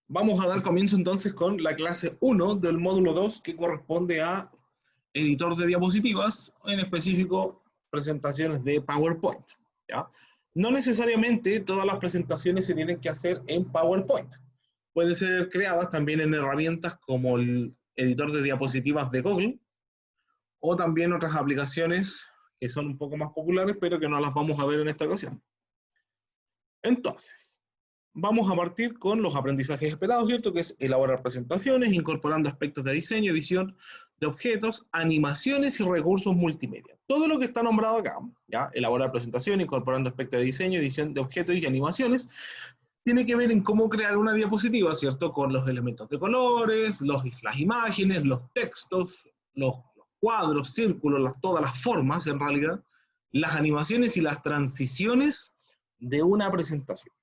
Vamos a dar comienzo entonces con la clase 1 del módulo 2 que corresponde a editor de diapositivas, en específico presentaciones de PowerPoint, ¿ya? No necesariamente todas las presentaciones se tienen que hacer en PowerPoint. Pueden ser creadas también en herramientas como el editor de diapositivas de Google o también otras aplicaciones que son un poco más populares, pero que no las vamos a ver en esta ocasión. Entonces, vamos a partir con los aprendizajes esperados, ¿cierto? Que es elaborar presentaciones, incorporando aspectos de diseño, edición de objetos, animaciones y recursos multimedia. Todo lo que está nombrado acá, ¿ya? Elaborar presentaciones, incorporando aspectos de diseño, edición de objetos y animaciones, tiene que ver en cómo crear una diapositiva, ¿cierto? Con los elementos de colores, las imágenes, los textos, los cuadros, círculos, todas las formas, en realidad, las animaciones y las transiciones de una presentación.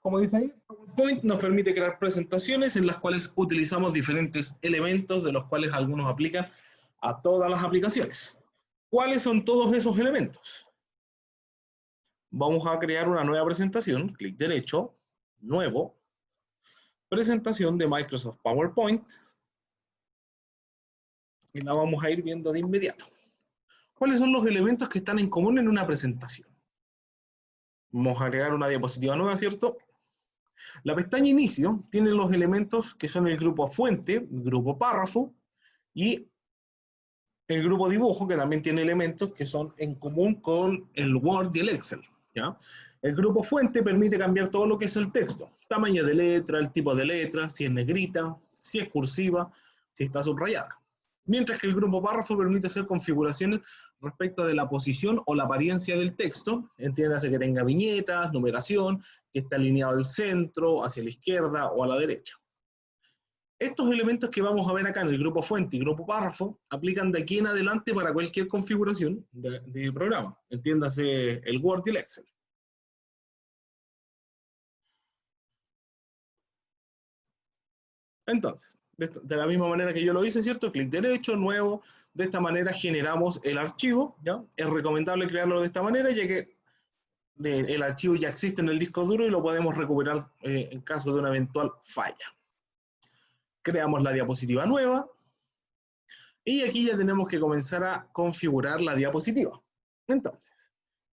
Como dice ahí, PowerPoint nos permite crear presentaciones en las cuales utilizamos diferentes elementos, de los cuales algunos aplican a todas las aplicaciones. ¿Cuáles son todos esos elementos? Vamos a crear una nueva presentación, clic derecho, nuevo, presentación de Microsoft PowerPoint, y la vamos a ir viendo de inmediato. ¿Cuáles son los elementos que están en común en una presentación? Vamos a agregar una diapositiva nueva, ¿cierto? La pestaña inicio tiene los elementos que son el grupo fuente, el grupo párrafo y el grupo dibujo, que también tiene elementos que son en común con el Word y el Excel, ¿ya? El grupo fuente permite cambiar todo lo que es el texto, tamaño de letra, el tipo de letra, si es negrita, si es cursiva, si está subrayada. Mientras que el grupo párrafo permite hacer configuraciones respecto de la posición o la apariencia del texto, entiéndase que tenga viñetas, numeración, que esté alineado al centro, hacia la izquierda o a la derecha. Estos elementos que vamos a ver acá en el grupo fuente y grupo párrafo aplican de aquí en adelante para cualquier configuración de programa, entiéndase el Word y el Excel. Entonces, de la misma manera que yo lo hice, ¿cierto? Clic derecho, nuevo, de esta manera generamos el archivo, ¿ya? Es recomendable crearlo de esta manera, ya que el archivo ya existe en el disco duro y lo podemos recuperar en caso de una eventual falla. Creamos la diapositiva nueva, y aquí ya tenemos que comenzar a configurar la diapositiva. Entonces,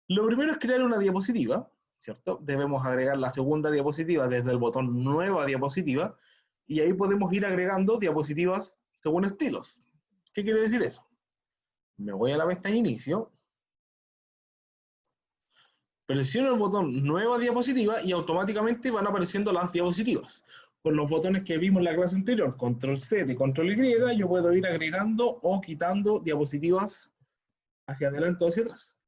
lo primero es crear una diapositiva, ¿cierto? Debemos agregar la segunda diapositiva desde el botón Nueva diapositiva, y ahí podemos ir agregando diapositivas según estilos. ¿Qué quiere decir eso? Me voy a la pestaña Inicio, presiono el botón Nueva diapositiva y automáticamente van apareciendo las diapositivas. Con los botones que vimos en la clase anterior, Control Z y Control Y, yo puedo ir agregando o quitando diapositivas hacia adelante o hacia atrás.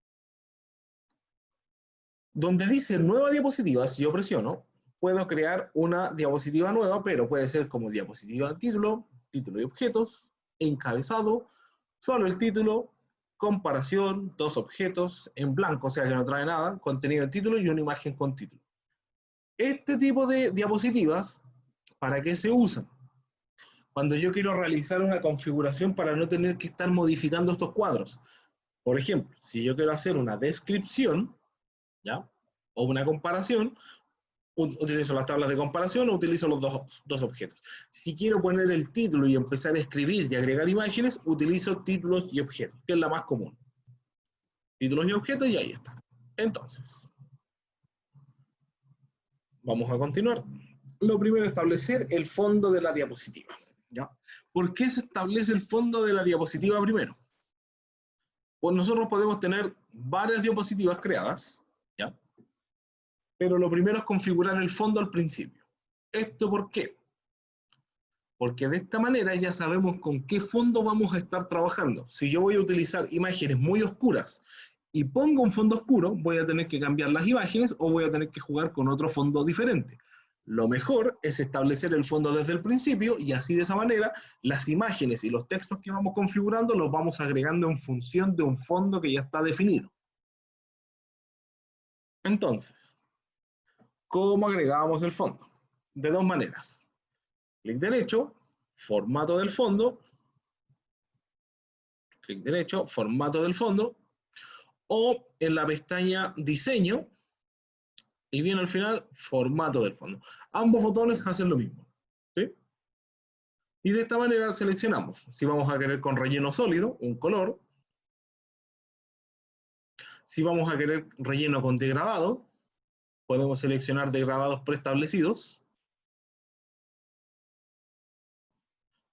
Donde dice nueva diapositiva, si yo presiono, puedo crear una diapositiva nueva, pero puede ser como diapositiva título, título de objetos, encabezado, solo el título, comparación, dos objetos, en blanco, o sea que no trae nada, contenido del título y una imagen con título. Este tipo de diapositivas, ¿para qué se usan? Cuando yo quiero realizar una configuración para no tener que estar modificando estos cuadros. Por ejemplo, si yo quiero hacer una descripción, ¿ya? O una comparación, utilizo las tablas de comparación o utilizo los dos objetos. Si quiero poner el título y empezar a escribir y agregar imágenes, utilizo títulos y objetos, que es la más común. Títulos y objetos y ahí está. Entonces, vamos a continuar. Lo primero es establecer el fondo de la diapositiva, ¿ya? ¿Por qué se establece el fondo de la diapositiva primero? Pues nosotros podemos tener varias diapositivas creadas, ¿ya? Pero lo primero es configurar el fondo al principio. ¿Esto por qué? Porque de esta manera ya sabemos con qué fondo vamos a estar trabajando. Si yo voy a utilizar imágenes muy oscuras y pongo un fondo oscuro, voy a tener que cambiar las imágenes o voy a tener que jugar con otro fondo diferente. Lo mejor es establecer el fondo desde el principio y así de esa manera las imágenes y los textos que vamos configurando los vamos agregando en función de un fondo que ya está definido. Entonces, ¿cómo agregamos el fondo? De dos maneras. Clic derecho, formato del fondo, clic derecho, formato del fondo, o en la pestaña diseño, y bien al final, formato del fondo. Ambos botones hacen lo mismo, ¿sí? Y de esta manera seleccionamos si vamos a querer con relleno sólido, un color, si vamos a querer relleno con degradado, podemos seleccionar degradados preestablecidos,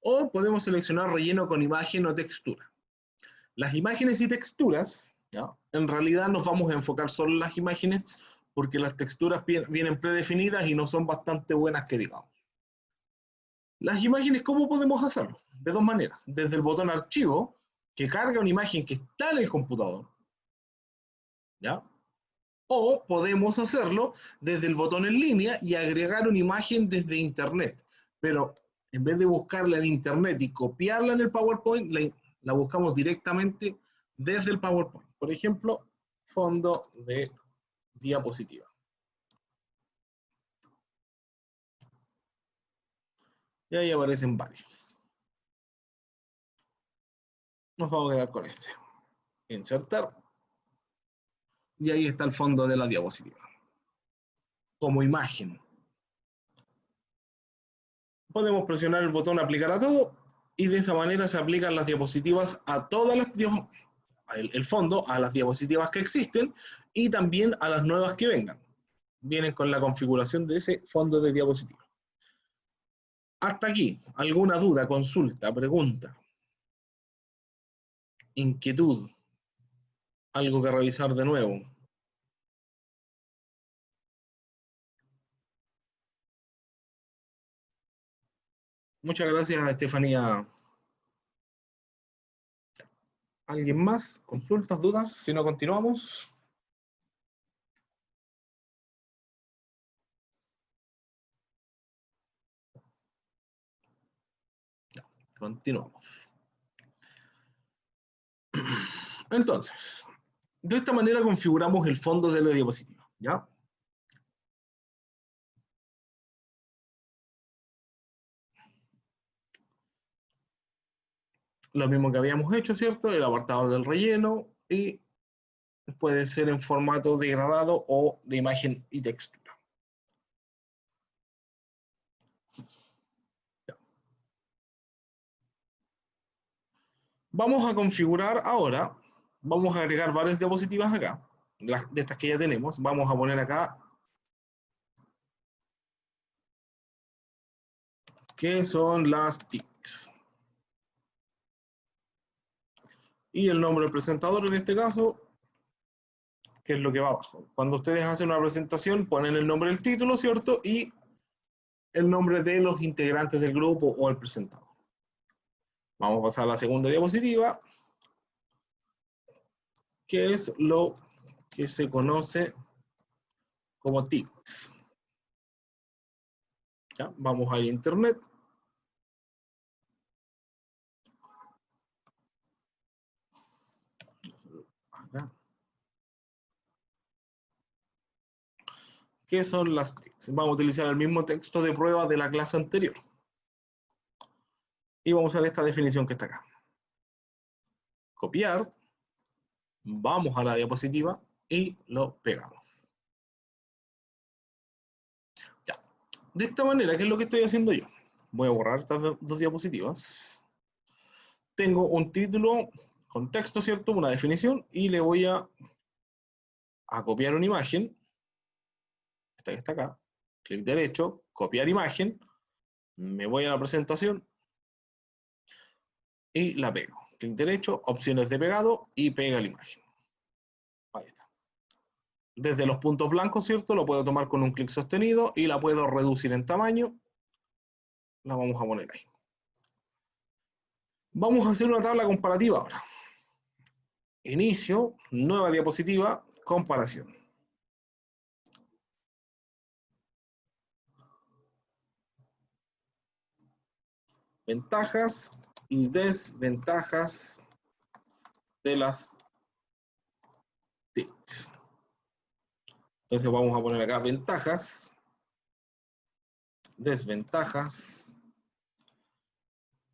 o podemos seleccionar relleno con imagen o textura. Las imágenes y texturas, ¿ya? En realidad nos vamos a enfocar solo en las imágenes porque las texturas vienen predefinidas y no son bastante buenas que digamos. Las imágenes, ¿cómo podemos hacerlo? De dos maneras. Desde el botón archivo, que carga una imagen que está en el computador, ¿ya? O podemos hacerlo desde el botón en línea y agregar una imagen desde internet. Pero en vez de buscarla en internet y copiarla en el PowerPoint, la buscamos directamente desde el PowerPoint. Por ejemplo, fondo de diapositiva. Y ahí aparecen varios. Nos vamos a quedar con este. Insertar. Y ahí está el fondo de la diapositiva. Como imagen. Podemos presionar el botón aplicar a todo y de esa manera se aplican las diapositivas a todas las el fondo a las diapositivas que existen y también a las nuevas que vengan. Vienen con la configuración de ese fondo de diapositiva. Hasta aquí, ¿alguna duda, consulta, pregunta, inquietud? ¿Algo que revisar de nuevo? Muchas gracias, Estefanía. ¿Alguien más? ¿Consultas, dudas? Si no, continuamos. Ya, continuamos. Entonces, de esta manera configuramos el fondo de la diapositiva, ¿ya? Lo mismo que habíamos hecho, ¿cierto? El apartado del relleno y puede ser en formato degradado o de imagen y textura. Ya. Vamos a configurar ahora, vamos a agregar varias diapositivas acá, de estas que ya tenemos. Vamos a poner acá que son las TICs. Y el nombre del presentador en este caso, que es lo que va abajo. Cuando ustedes hacen una presentación, ponen el nombre del título, ¿cierto? Y el nombre de los integrantes del grupo o el presentador. Vamos a pasar a la segunda diapositiva, que es lo que se conoce como TICs. ¿Ya? Vamos a internet. Acá. ¿Qué son las TICs? Vamos a utilizar el mismo texto de prueba de la clase anterior. Y vamos a ver esta definición que está acá. Copiar. Vamos a la diapositiva y lo pegamos. Ya. De esta manera, ¿qué es lo que estoy haciendo yo? Voy a borrar estas dos diapositivas. Tengo un título con texto, ¿cierto? Una definición y le voy a copiar una imagen. Esta que está acá. Clic derecho, copiar imagen. Me voy a la presentación y la pego. Clic derecho, opciones de pegado y pega la imagen. Ahí está. Desde los puntos blancos, ¿cierto? Lo puedo tomar con un clic sostenido y la puedo reducir en tamaño. La vamos a poner ahí. Vamos a hacer una tabla comparativa ahora. Inicio, nueva diapositiva, comparación. Ventajas y desventajas de las TICs. Entonces vamos a poner acá ventajas, desventajas.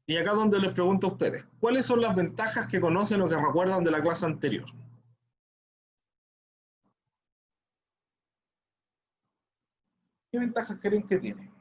Y acá donde les pregunto a ustedes, ¿cuáles son las ventajas que conocen o que recuerdan de la clase anterior? ¿Qué ventajas creen que tiene?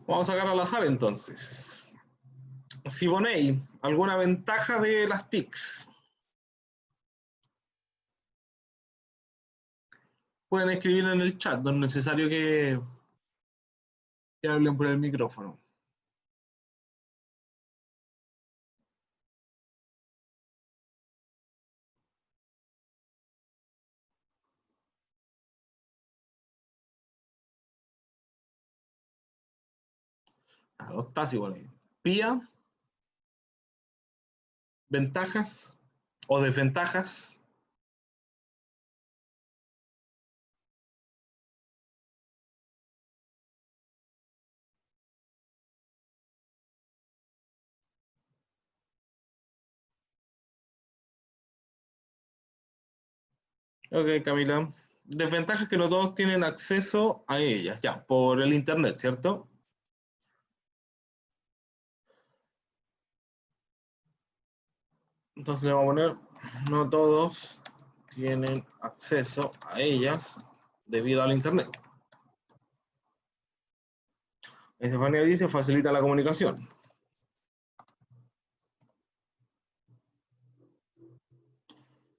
Vamos a sacar al azar entonces. Si ponéis alguna ventaja de las TICs, pueden escribirlo en el chat, no es necesario que hablen por el micrófono. No está así, bueno. Pía, ventajas o desventajas. Ok, Camila. Desventajas que no todos tienen acceso a ellas, ya, por el internet, ¿cierto? Entonces le vamos a poner, no todos tienen acceso a ellas debido al internet. Estefanía dice, facilita la comunicación.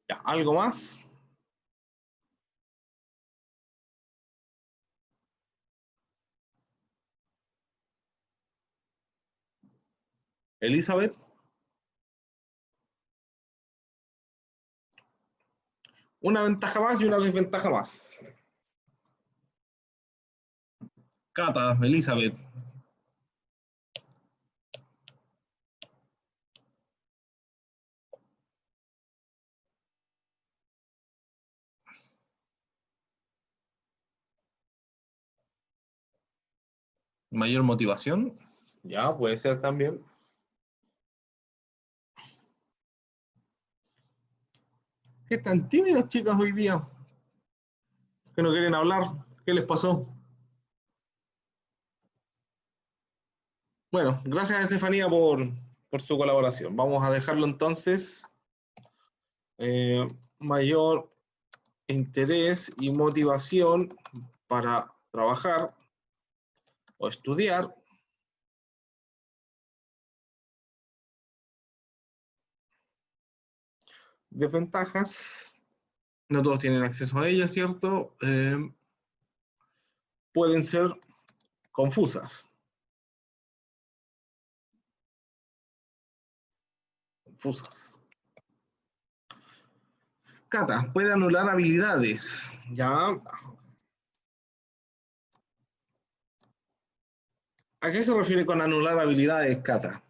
Ya, ¿algo más? Elizabeth. Una ventaja más y una desventaja más. Cata, Elizabeth. Mayor motivación. Ya, puede ser también. ¿Qué tan tímidas, chicas, hoy día? ¿Que no quieren hablar? ¿Qué les pasó? Bueno, gracias a Estefanía por su colaboración. Vamos a dejarlo entonces. Mayor interés y motivación para trabajar o estudiar. Desventajas. No todos tienen acceso a ellas, ¿cierto? Pueden ser confusas. Confusas. Cata, puede anular habilidades. ¿Ya? ¿A qué se refiere con anular habilidades, Cata?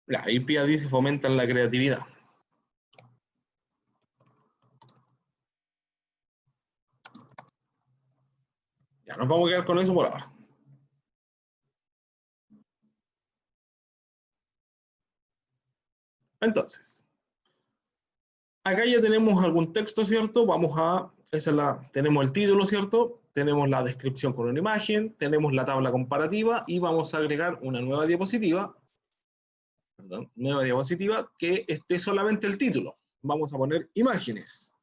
La IPIA dice fomentan la creatividad. Ya, nos vamos a quedar con eso por ahora. Entonces, acá ya tenemos algún texto, ¿cierto? Tenemos el título, ¿cierto? Tenemos la descripción con una imagen, tenemos la tabla comparativa y vamos a agregar una nueva diapositiva, que esté solamente el título. Vamos a poner imágenes.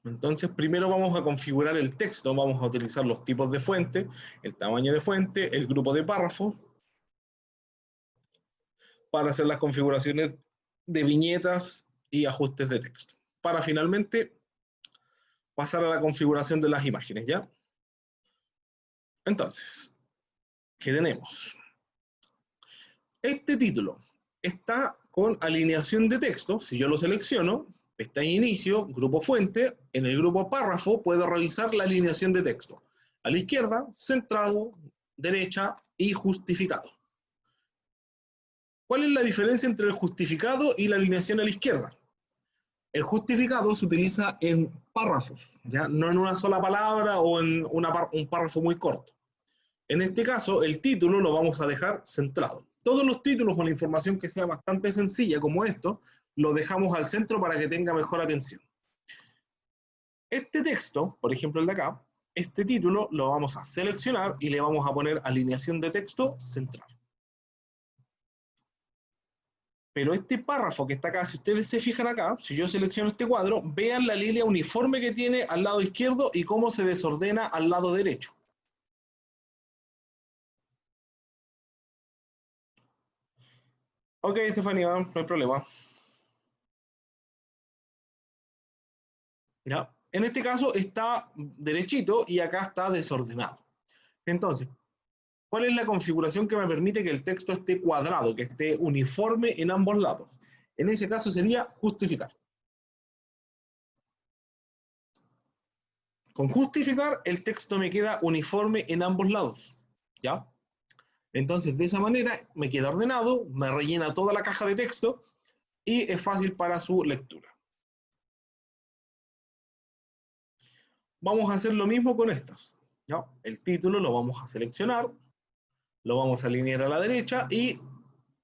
Entonces, primero vamos a configurar el texto, vamos a utilizar los tipos de fuente, el tamaño de fuente, el grupo de párrafo, para hacer las configuraciones de viñetas y ajustes de texto, para finalmente pasar a la configuración de las imágenes, ¿ya? Entonces, ¿qué tenemos? Este título está con alineación de texto. Si yo lo selecciono, pestaña inicio, grupo fuente, en el grupo párrafo puedo revisar la alineación de texto. A la izquierda, centrado, derecha y justificado. ¿Cuál es la diferencia entre el justificado y la alineación a la izquierda? El justificado se utiliza en párrafos, ¿ya? No en una sola palabra o en un párrafo muy corto. En este caso, el título lo vamos a dejar centrado. Todos los títulos con la información que sea bastante sencilla, como esto, lo dejamos al centro para que tenga mejor atención. Este texto, por ejemplo el de acá, este título lo vamos a seleccionar y le vamos a poner alineación de texto central. Pero este párrafo que está acá, si ustedes se fijan acá, si yo selecciono este cuadro, vean la línea uniforme que tiene al lado izquierdo y cómo se desordena al lado derecho. Ok, Estefanía, no hay problema. ¿Ya? En este caso está derechito y acá está desordenado. Entonces, ¿cuál es la configuración que me permite que el texto esté cuadrado, que esté uniforme en ambos lados? En ese caso sería justificar. Con justificar, el texto me queda uniforme en ambos lados. ¿Ya? Entonces, de esa manera me queda ordenado, me rellena toda la caja de texto y es fácil para su lectura. Vamos a hacer lo mismo con estas. ¿Ya? El título lo vamos a seleccionar, lo vamos a alinear a la derecha y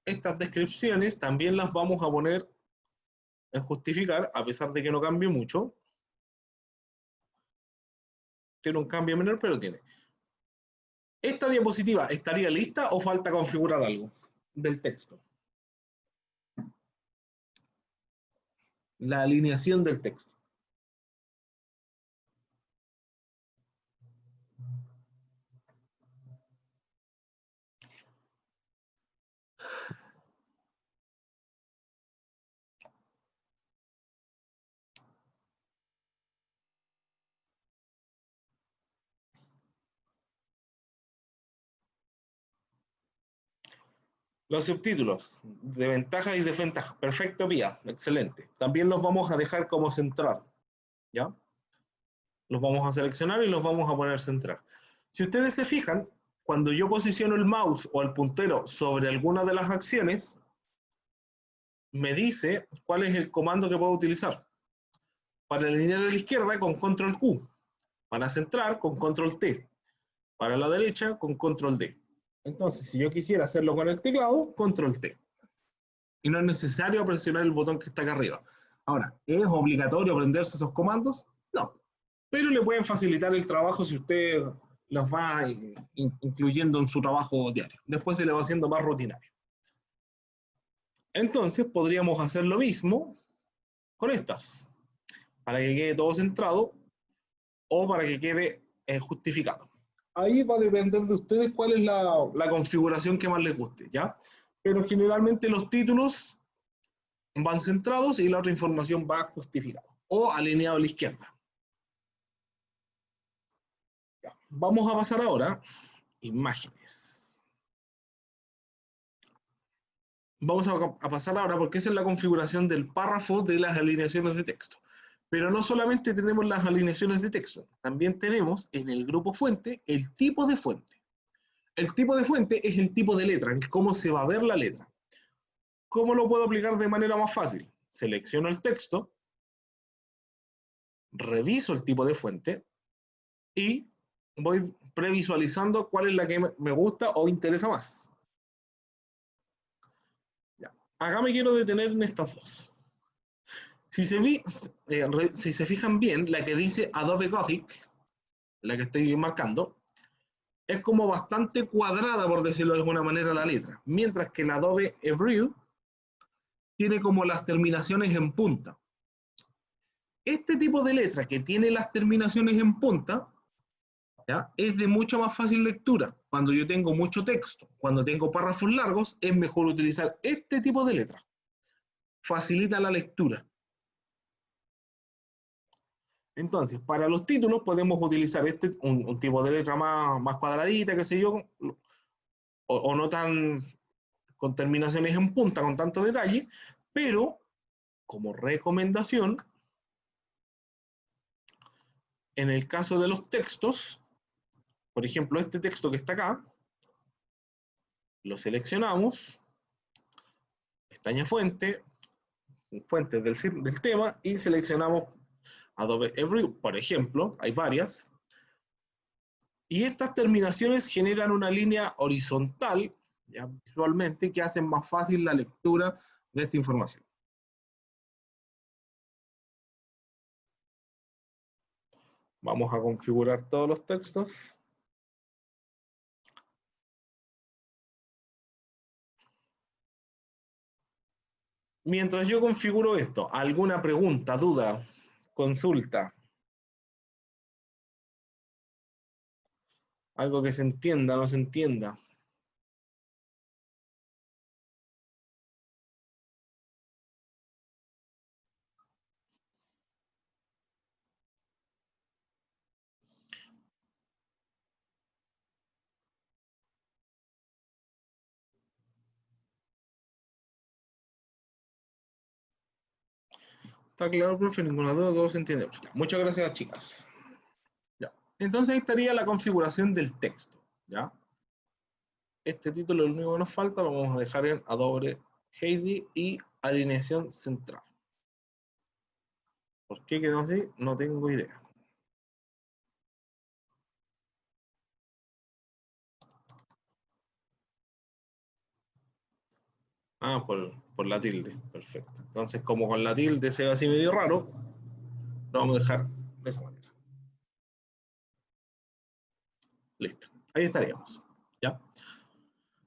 estas descripciones también las vamos a poner en justificar, a pesar de que no cambie mucho. Tiene un cambio menor, pero tiene. ¿Esta diapositiva estaría lista o falta configurar algo del texto? La alineación del texto. Los subtítulos, de ventajas y desventajas. Perfecto, Pía, excelente. También los vamos a dejar como central, ¿ya? Los vamos a seleccionar y los vamos a poner central. Si ustedes se fijan, cuando yo posiciono el mouse o el puntero sobre alguna de las acciones, me dice cuál es el comando que puedo utilizar. Para alinear a la izquierda con control Q, para centrar con control T, para la derecha con control D. Entonces, si yo quisiera hacerlo con el teclado, control T. Y no es necesario presionar el botón que está acá arriba. Ahora, ¿es obligatorio aprenderse esos comandos? No. Pero le pueden facilitar el trabajo si usted los va incluyendo en su trabajo diario. Después se le va haciendo más rutinario. Entonces, podríamos hacer lo mismo con estas, para que quede todo centrado o para que quede justificado. Ahí va a depender de ustedes cuál es la configuración que más les guste, ¿ya? Pero generalmente los títulos van centrados y la otra información va justificada o alineado a la izquierda. Ya. Vamos a pasar ahora a imágenes. Vamos a pasar ahora porque esa es la configuración del párrafo de las alineaciones de texto. Pero no solamente tenemos las alineaciones de texto, también tenemos en el grupo fuente el tipo de fuente. El tipo de fuente es el tipo de letra, es cómo se va a ver la letra. ¿Cómo lo puedo aplicar de manera más fácil? Selecciono el texto, reviso el tipo de fuente y voy previsualizando cuál es la que me gusta o interesa más. Ya. Acá me quiero detener en estas dos. Si se fijan bien, la que dice Adobe Gothic, la que estoy marcando, es como bastante cuadrada, por decirlo de alguna manera, la letra. Mientras que la Adobe Every tiene como las terminaciones en punta. Este tipo de letra que tiene las terminaciones en punta, ¿ya?, es de mucho más fácil lectura. Cuando yo tengo mucho texto, cuando tengo párrafos largos, es mejor utilizar este tipo de letra. Facilita la lectura. Entonces, para los títulos podemos utilizar un tipo de letra más cuadradita, qué sé yo, o no tan con terminaciones en punta, con tanto detalle, pero como recomendación, en el caso de los textos, por ejemplo, este texto que está acá, lo seleccionamos, pestaña fuente, fuentes del tema, y seleccionamos Adobe Every, por ejemplo, hay varias, y estas terminaciones generan una línea horizontal, ya, visualmente, que hacen más fácil la lectura de esta información. Vamos a configurar todos los textos. Mientras yo configuro esto, ¿alguna pregunta, duda, consulta? Algo que se entienda, no se entienda. ¿Está claro, profe? Ninguna duda, todo se entiende. Ya, muchas gracias, chicas. Ya. Entonces ahí estaría la configuración del texto. ¿Ya? Este título es lo único que nos falta, lo vamos a dejar en Adobe Heidi y alineación central. ¿Por qué quedó así? No tengo idea. Ah, por la tilde, perfecto. Entonces, como con la tilde se ve así medio raro, lo vamos a dejar de esa manera. Listo, ahí estaríamos. ¿Ya?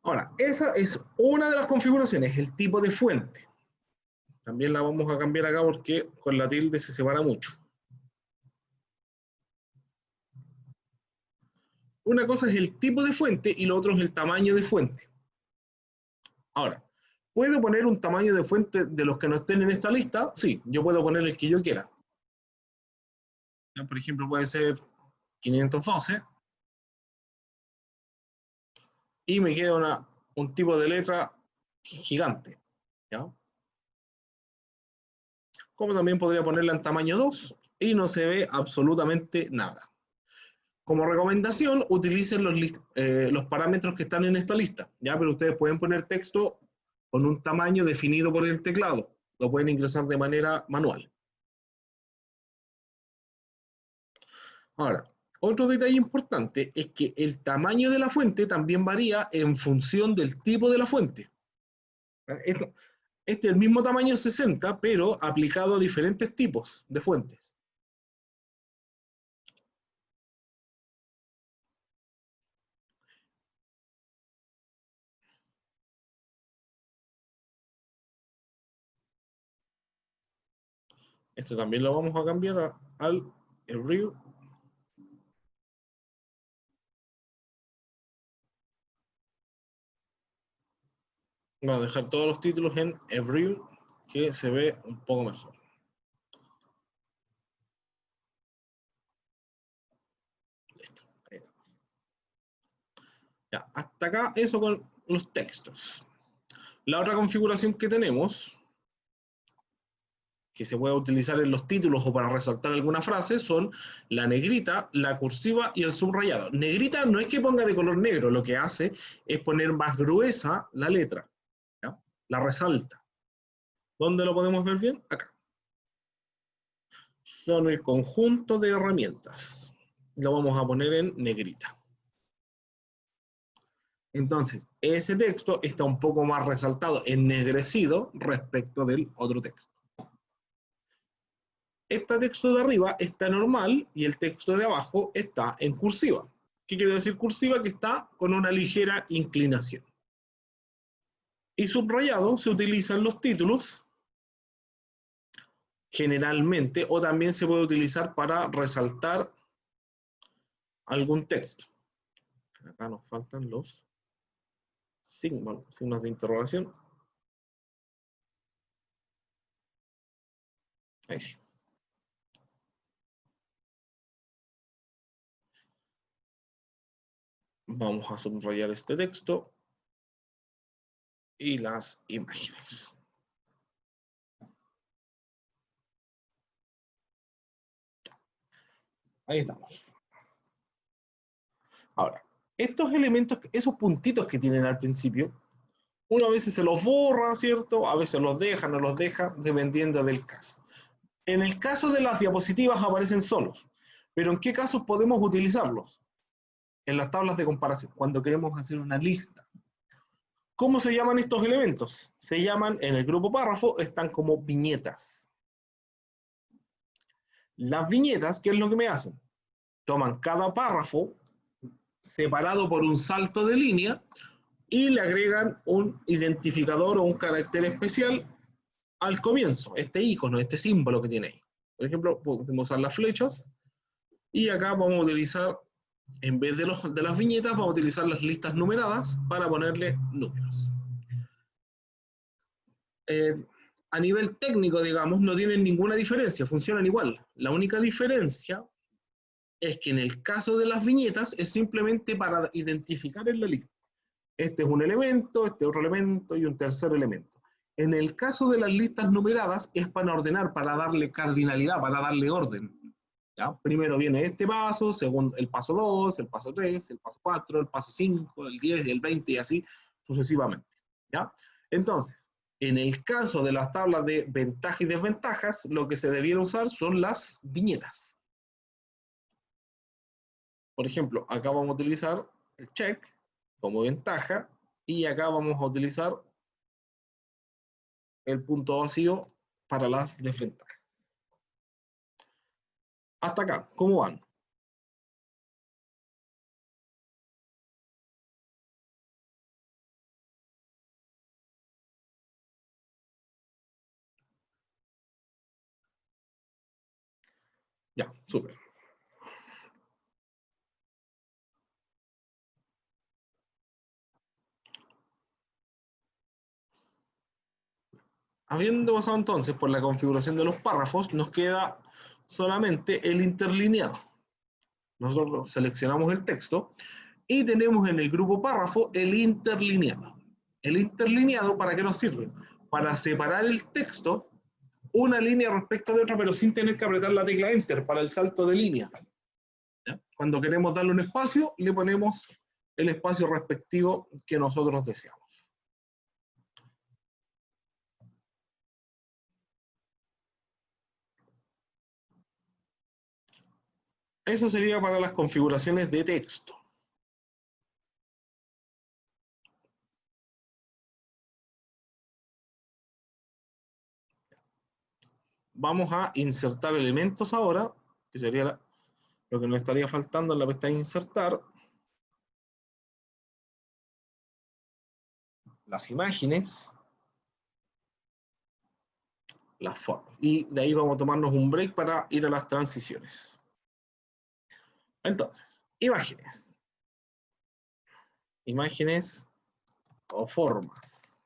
Ahora, esa es una de las configuraciones, el tipo de fuente. También la vamos a cambiar acá porque con la tilde se separa mucho. Una cosa es el tipo de fuente y lo otro es el tamaño de fuente. Ahora, ¿puedo poner un tamaño de fuente de los que no estén en esta lista? Sí, yo puedo poner el que yo quiera. Por ejemplo, puede ser 512 y me queda un tipo de letra gigante. ¿Ya? Como también podría ponerla en tamaño 2 y no se ve absolutamente nada. Como recomendación, utilicen los parámetros que están en esta lista, ¿ya? Pero ustedes pueden poner texto con un tamaño definido por el teclado. Lo pueden ingresar de manera manual. Ahora, otro detalle importante es que el tamaño de la fuente también varía en función del tipo de la fuente. Este es el mismo tamaño 60, pero aplicado a diferentes tipos de fuentes. Esto también lo vamos a cambiar al Every. Vamos a dejar todos los títulos en Every, que se ve un poco mejor. Listo, ahí está. Ya, hasta acá eso con los textos. La otra configuración que tenemos, que se puede utilizar en los títulos o para resaltar alguna frase, son la negrita, la cursiva y el subrayado. Negrita no es que ponga de color negro, lo que hace es poner más gruesa la letra, ¿ya? La resalta. ¿Dónde lo podemos ver bien? Acá. Son el conjunto de herramientas. Lo vamos a poner en negrita. Entonces, ese texto está un poco más resaltado, ennegrecido respecto del otro texto. Este texto de arriba está normal y el texto de abajo está en cursiva. ¿Qué quiere decir cursiva? Que está con una ligera inclinación. Y subrayado se utilizan los títulos, generalmente, o también se puede utilizar para resaltar algún texto. Acá nos faltan los signos de interrogación. Ahí sí. Vamos a subrayar este texto y las imágenes. Ahí estamos. Ahora, estos elementos, esos puntitos que tienen al principio, uno a veces se los borra, ¿cierto? A veces los deja, no los deja, dependiendo del caso. En el caso de las diapositivas aparecen solos, pero ¿en qué casos podemos utilizarlos? En las tablas de comparación, cuando queremos hacer una lista. ¿Cómo se llaman estos elementos? Se llaman, en el grupo párrafo, están como viñetas. Las viñetas, ¿qué es lo que me hacen? Toman cada párrafo separado por un salto de línea y le agregan un identificador o un carácter especial al comienzo, este icono, este símbolo que tiene ahí. Por ejemplo, podemos usar las flechas y acá vamos a utilizar, en vez de las viñetas, vamos a utilizar las listas numeradas para ponerle números. A nivel técnico, digamos, no tienen ninguna diferencia, funcionan igual. La única diferencia es que en el caso de las viñetas es simplemente para identificar en la lista. Este es un elemento, este otro elemento y un tercer elemento. En el caso de las listas numeradas es para ordenar, para darle cardinalidad, para darle orden. ¿Ya? Primero viene este paso, segundo el paso 2, el paso 3, el paso 4, el paso 5, el 10, el 20 y así sucesivamente. ¿Ya? Entonces, en el caso de las tablas de ventajas y desventajas, lo que se debiera usar son las viñetas. Por ejemplo, acá vamos a utilizar el check como ventaja y acá vamos a utilizar el punto vacío para las desventajas. Hasta acá, ¿cómo van? Ya, súper. Habiendo pasado entonces por la configuración de los párrafos, nos queda solamente el interlineado. Nosotros seleccionamos el texto y tenemos en el grupo párrafo el interlineado. El interlineado, ¿para qué nos sirve? Para separar el texto una línea respecto de otra, pero sin tener que apretar la tecla Enter para el salto de línea. ¿Ya? Cuando queremos darle un espacio, le ponemos el espacio respectivo que nosotros deseamos. Eso sería para las configuraciones de texto. Vamos a insertar elementos ahora, que sería lo que nos estaría faltando en la pestaña insertar. Las imágenes, las formas. Y de ahí vamos a tomarnos un break para ir a las transiciones. Entonces, imágenes. Imágenes o formas.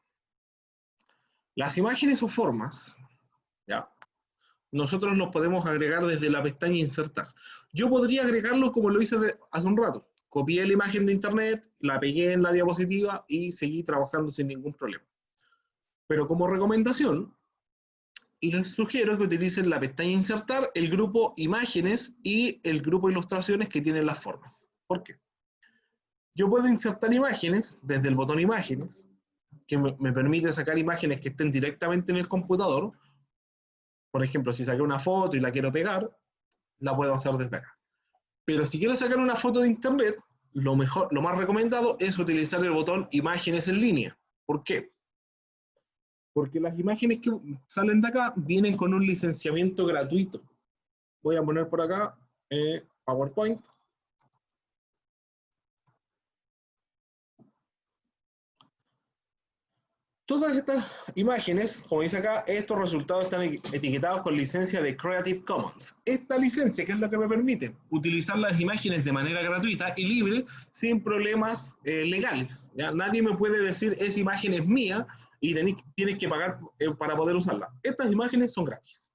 Las imágenes o formas, ¿ya? Nosotros los podemos agregar desde la pestaña insertar. Yo podría agregarlo como lo hice hace un rato. Copié la imagen de internet, la pegué en la diapositiva y seguí trabajando sin ningún problema. Pero como recomendación, les sugiero que utilicen la pestaña insertar, el grupo imágenes y el grupo ilustraciones que tienen las formas. ¿Por qué? Yo puedo insertar imágenes desde el botón imágenes, que me permite sacar imágenes que estén directamente en el computador. Por ejemplo, si saqué una foto y la quiero pegar, la puedo hacer desde acá. Pero si quiero sacar una foto de internet, lo más recomendado es utilizar el botón imágenes en línea. ¿Por qué? Porque las imágenes que salen de acá vienen con un licenciamiento gratuito. Voy a poner por acá PowerPoint. Todas estas imágenes, como dice acá, estos resultados están etiquetados con licencia de Creative Commons. Esta licencia, ¿qué es lo que me permite? Utilizar las imágenes de manera gratuita y libre, sin problemas legales. ¿Ya? Nadie me puede decir, esa imagen es mía y tienes que pagar para poder usarla. Estas imágenes son gratis.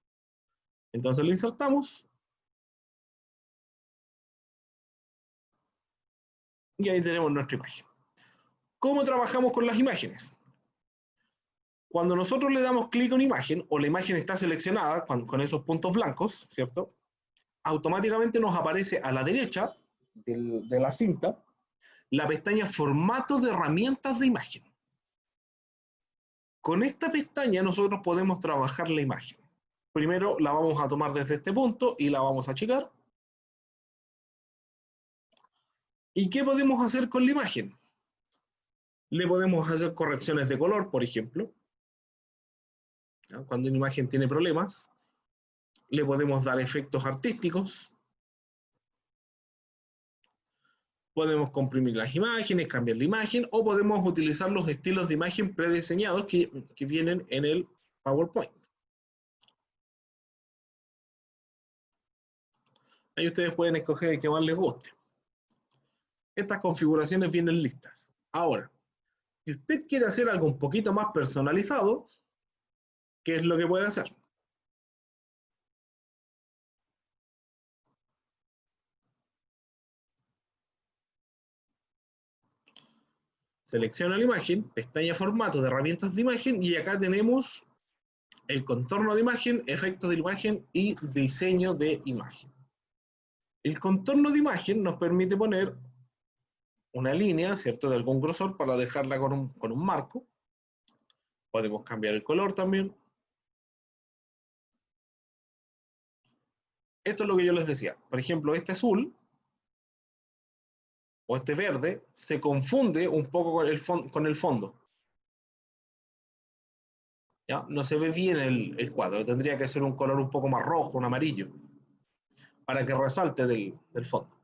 Entonces lo insertamos. Y ahí tenemos nuestra imagen. ¿Cómo trabajamos con las imágenes? Cuando nosotros le damos clic a una imagen, o la imagen está seleccionada con esos puntos blancos, ¿cierto? Automáticamente nos aparece a la derecha de la cinta la pestaña Formato de herramientas de imagen. Con esta pestaña nosotros podemos trabajar la imagen. Primero la vamos a tomar desde este punto y la vamos a achicar. ¿Y qué podemos hacer con la imagen? Le podemos hacer correcciones de color, por ejemplo. Cuando una imagen tiene problemas, le podemos dar efectos artísticos. Podemos comprimir las imágenes, cambiar la imagen, o podemos utilizar los estilos de imagen prediseñados que vienen en el PowerPoint. Ahí ustedes pueden escoger el que más les guste. Estas configuraciones vienen listas. Ahora, si usted quiere hacer algo un poquito más personalizado, ¿qué es lo que puede hacer? Selecciona la imagen, pestaña Formato de herramientas de imagen, y acá tenemos el contorno de imagen, efectos de imagen y diseño de imagen. El contorno de imagen nos permite poner una línea, ¿cierto?, de algún grosor para dejarla con un marco. Podemos cambiar el color también. Esto es lo que yo les decía. Por ejemplo, este azul o este verde se confunde un poco con el fondo. ¿Ya? No se ve bien el cuadro. Tendría que ser un color un poco más rojo, un amarillo, para que resalte del fondo.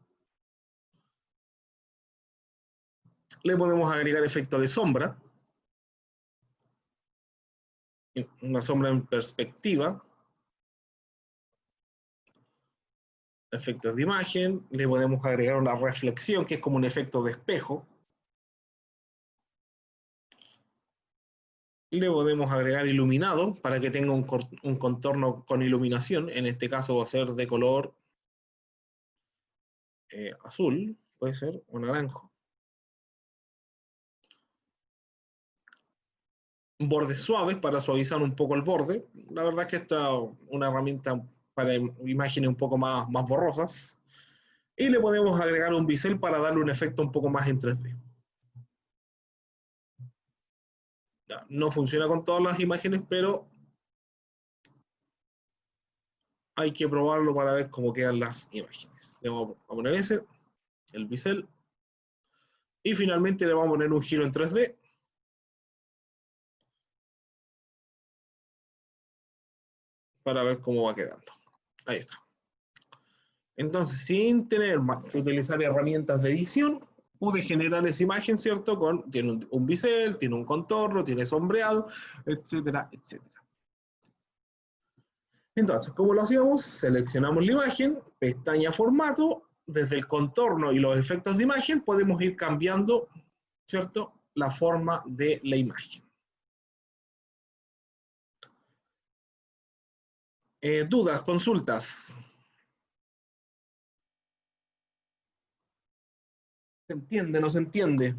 Le podemos agregar efecto de sombra. Una sombra en perspectiva. Efectos de imagen. Le podemos agregar una reflexión, que es como un efecto de espejo. Le podemos agregar iluminado para que tenga un contorno con iluminación. En este caso va a ser de color azul, puede ser, o naranjo. Bordes suaves para suavizar un poco el borde. La verdad es que esta es una herramienta para imágenes un poco más borrosas. Y le podemos agregar un bisel para darle un efecto un poco más en 3D. No funciona con todas las imágenes, pero hay que probarlo para ver cómo quedan las imágenes. Le vamos a poner ese, el bisel. Y finalmente le vamos a poner un giro en 3D. Para ver cómo va quedando. Ahí está. Entonces, sin tener que utilizar herramientas de edición, pude generar esa imagen, ¿cierto? Tiene un bisel, tiene un contorno, tiene sombreado, etcétera, etcétera. Entonces, ¿cómo lo hacíamos? Seleccionamos la imagen, pestaña Formato, desde el contorno y los efectos de imagen podemos ir cambiando, ¿cierto?, la forma de la imagen. ¿Dudas, consultas? ¿Se entiende, no se entiende?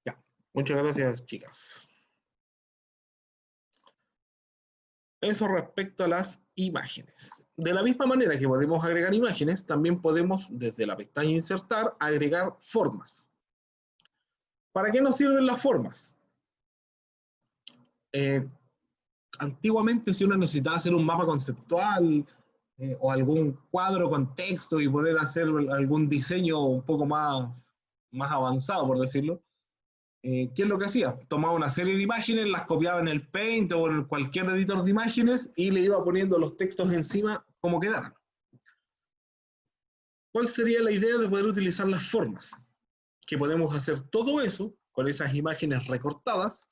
Ya, muchas gracias, chicas. Eso respecto a las imágenes. De la misma manera que podemos agregar imágenes, también podemos, desde la pestaña Insertar, agregar formas. ¿Para qué nos sirven las formas? Antiguamente, si uno necesitaba hacer un mapa conceptual o algún cuadro con texto y poder hacer algún diseño un poco más avanzado, por decirlo, ¿qué es lo que hacía? Tomaba una serie de imágenes, las copiaba en el Paint o en cualquier editor de imágenes y le iba poniendo los textos encima como quedaran. ¿Cuál sería la idea de poder utilizar las formas? Que podemos hacer todo eso con esas imágenes recortadas,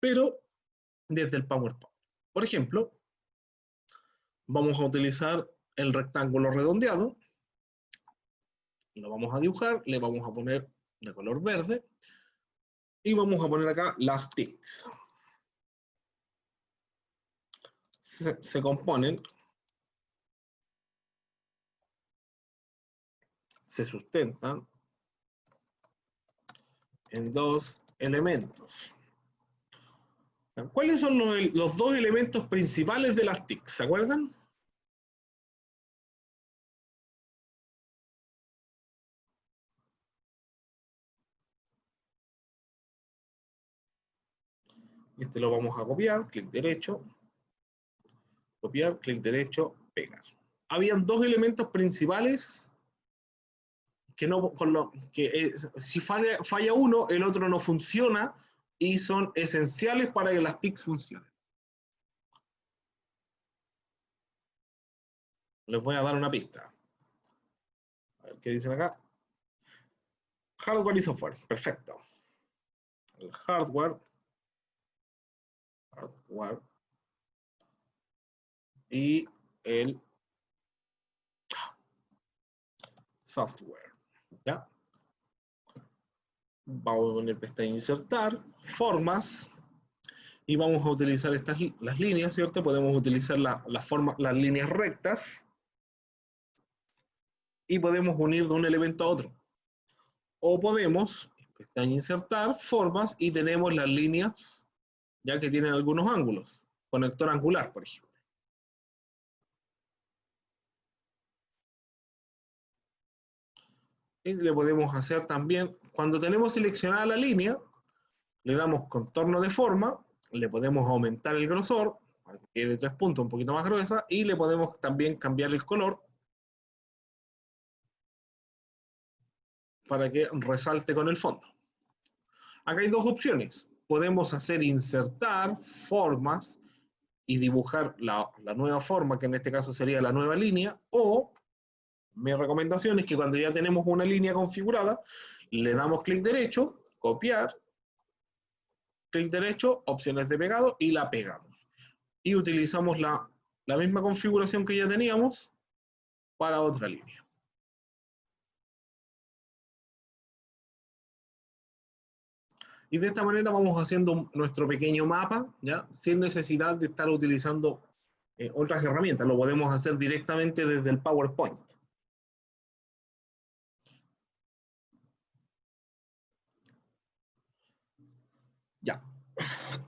pero desde el PowerPoint. Por ejemplo, vamos a utilizar el rectángulo redondeado, lo vamos a dibujar, le vamos a poner de color verde, y vamos a poner acá las TICs. Se componen, se sustentan en dos elementos. ¿Cuáles son los dos elementos principales de las TICs? ¿Se acuerdan? Este lo vamos a copiar, clic derecho, copiar, clic derecho, pegar. Habían dos elementos principales que no, si falla uno, el otro no funciona y son esenciales para que las TICs funcionen. Les voy a dar una pista. A ver qué dicen acá. Hardware y software. Perfecto. El hardware y el software. ¿Ya? Vamos a poner pestaña insertar, formas, y vamos a utilizar las líneas, ¿cierto? Podemos utilizar las líneas rectas y podemos unir de un elemento a otro. O podemos, pestaña insertar, formas, y tenemos las líneas, ya que tienen algunos ángulos. Conector angular, por ejemplo. Y le podemos hacer también, cuando tenemos seleccionada la línea, le damos contorno de forma, le podemos aumentar el grosor, para que quede 3 puntos, un poquito más gruesa, y le podemos también cambiar el color para que resalte con el fondo. Acá hay dos opciones. Podemos hacer insertar formas y dibujar la nueva forma, que en este caso sería la nueva línea, o mi recomendación es que cuando ya tenemos una línea configurada, le damos clic derecho, copiar, clic derecho, opciones de pegado y la pegamos. Y utilizamos la misma configuración que ya teníamos para otra línea. Y de esta manera vamos haciendo nuestro pequeño mapa, ¿ya? Sin necesidad de estar utilizando otras herramientas. Lo podemos hacer directamente desde el PowerPoint. Ya.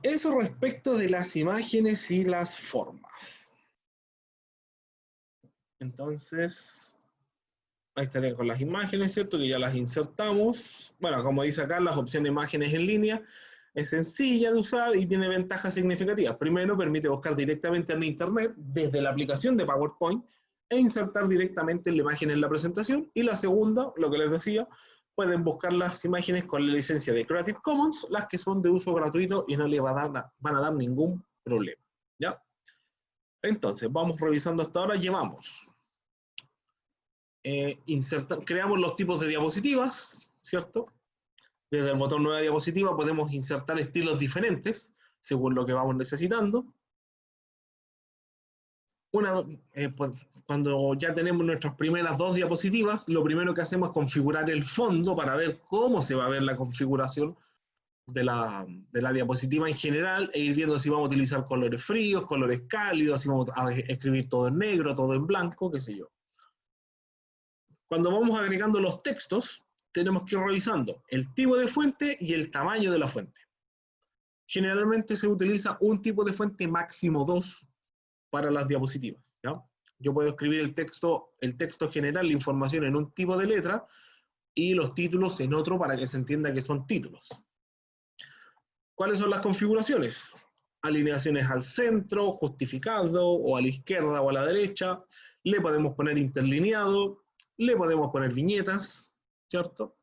Eso respecto de las imágenes y las formas. Entonces, ahí estarían con las imágenes, ¿cierto? Que ya las insertamos. Bueno, como dice acá, las opciones imágenes en línea es sencilla de usar y tiene ventajas significativas. Primero, permite buscar directamente en Internet desde la aplicación de PowerPoint e insertar directamente la imagen en la presentación. Y la segunda, lo que les decía, pueden buscar las imágenes con la licencia de Creative Commons, las que son de uso gratuito y no les van a dar ningún problema. ¿Ya? Entonces, vamos revisando hasta ahora. Llevamos creamos los tipos de diapositivas, ¿cierto? Desde el botón nueva diapositiva podemos insertar estilos diferentes según lo que vamos necesitando. Cuando ya tenemos nuestras primeras dos diapositivas, lo primero que hacemos es configurar el fondo para ver cómo se va a ver la configuración de la diapositiva en general e ir viendo si vamos a utilizar colores fríos, colores cálidos, si vamos a escribir todo en negro, todo en blanco, qué sé yo. Cuando vamos agregando los textos, tenemos que ir revisando el tipo de fuente y el tamaño de la fuente. Generalmente se utiliza un tipo de fuente, máximo 2, para las diapositivas, ¿ya? Yo puedo escribir el texto general, la información en un tipo de letra y los títulos en otro para que se entienda que son títulos. ¿Cuáles son las configuraciones? Alineaciones al centro, justificado, o a la izquierda o a la derecha. Le podemos poner interlineado, le podemos poner viñetas, ¿cierto?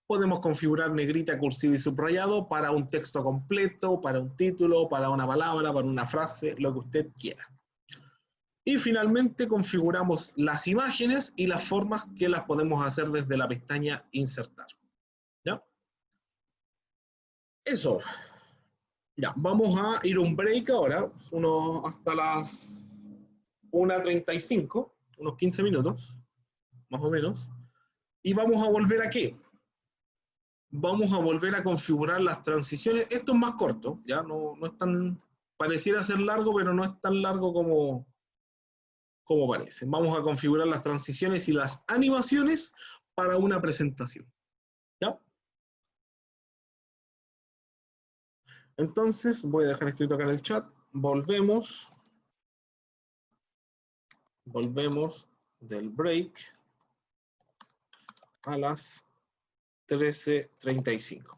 Podemos configurar negrita, cursivo y subrayado para un texto completo, para un título, para una palabra, para una frase, lo que usted quiera. Y finalmente configuramos las imágenes y las formas que las podemos hacer desde la pestaña Insertar. ¿Ya? Eso. Ya, vamos a ir a un break ahora, hasta las 1:35, unos 15 minutos, más o menos. Y vamos a volver a qué? Vamos a volver a configurar las transiciones. Esto es más corto, ya no es tan, pareciera ser largo, pero no es tan largo como parece. Vamos a configurar las transiciones y las animaciones para una presentación. ¿Ya? Entonces, voy a dejar escrito acá en el chat. Volvemos del break a las 13:35.